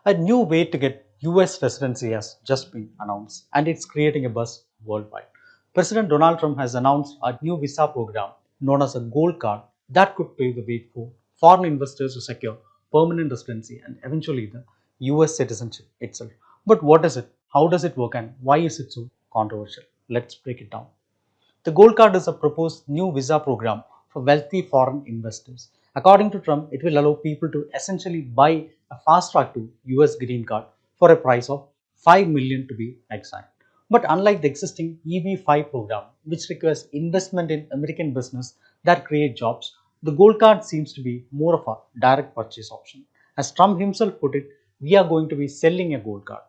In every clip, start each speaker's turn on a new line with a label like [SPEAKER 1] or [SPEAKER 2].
[SPEAKER 1] A new way to get US residency has just been announced and it's creating a buzz worldwide. President Donald Trump has announced a new visa program known as a gold card that could pave the way for foreign investors to secure permanent residency and eventually the US citizenship itself. But what is it? How does it work and why is it so controversial? Let's break it down. The Gold Card is a proposed new visa program for wealthy foreign investors. According to Trump, it will allow people to essentially buy a fast track to US green card for a price of 5 million to be exact. But unlike the existing EB-5 program, which requires investment in American business that create jobs, the Gold Card seems to be more of a direct purchase option. As Trump himself put it, we are going to be selling a Gold Card.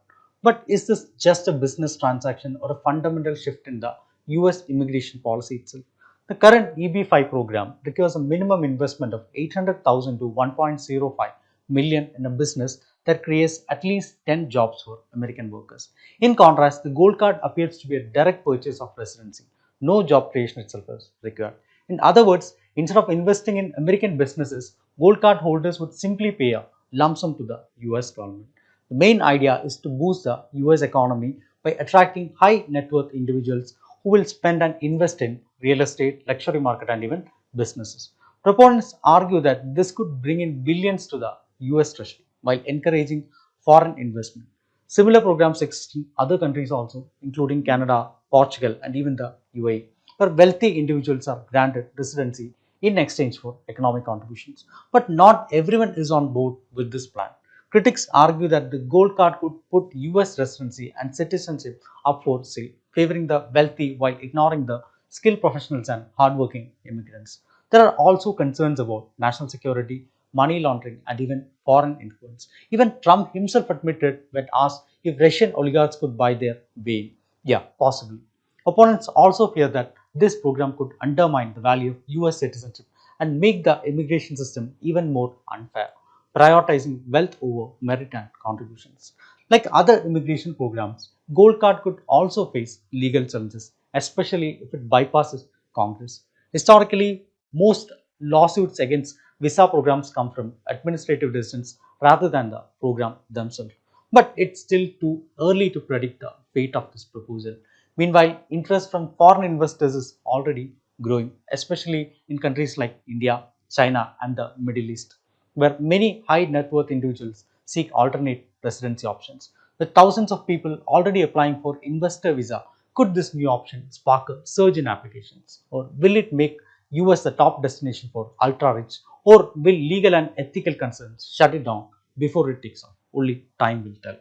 [SPEAKER 1] But is this just a business transaction or a fundamental shift in the US immigration policy itself? The current EB-5 program requires a minimum investment of 800,000 to 1.05 million in a business that creates at least 10 jobs for American workers. In contrast, the Gold Card appears to be a direct purchase of residency. No job creation itself is required. In other words, instead of investing in American businesses, Gold Card holders would simply pay a lump sum to the US government. The main idea is to boost the US economy by attracting high net worth individuals who will spend and invest in real estate, luxury market, and even businesses. Proponents argue that this could bring in billions to the US Treasury while encouraging foreign investment. Similar programs exist in other countries also, including Canada, Portugal, and even the UAE, where wealthy individuals are granted residency in exchange for economic contributions. But not everyone is on board with this plan. Critics argue that the gold card could put US residency and citizenship up for sale, favoring the wealthy while ignoring the skilled professionals and hardworking immigrants. There are also concerns about national security, money laundering, and even foreign influence. Even Trump himself admitted when asked if Russian oligarchs could buy their way in. Yeah, possibly. Opponents also fear that this program could undermine the value of US citizenship and make the immigration system even more unfair, prioritizing wealth over merit and contributions. Like other immigration programs, Gold Card could also face legal challenges, especially if it bypasses Congress. Historically, most lawsuits against visa programs come from administrative decisions rather than the program themselves. But it's still too early to predict the fate of this proposal. Meanwhile, interest from foreign investors is already growing, especially in countries like India, China, and the Middle East, where many high net worth individuals seek alternate residency options. With thousands of people already applying for investor visa, could this new option spark a surge in applications? Or will it make US the top destination for ultra rich? Or will legal and ethical concerns shut it down before it takes off? Only time will tell.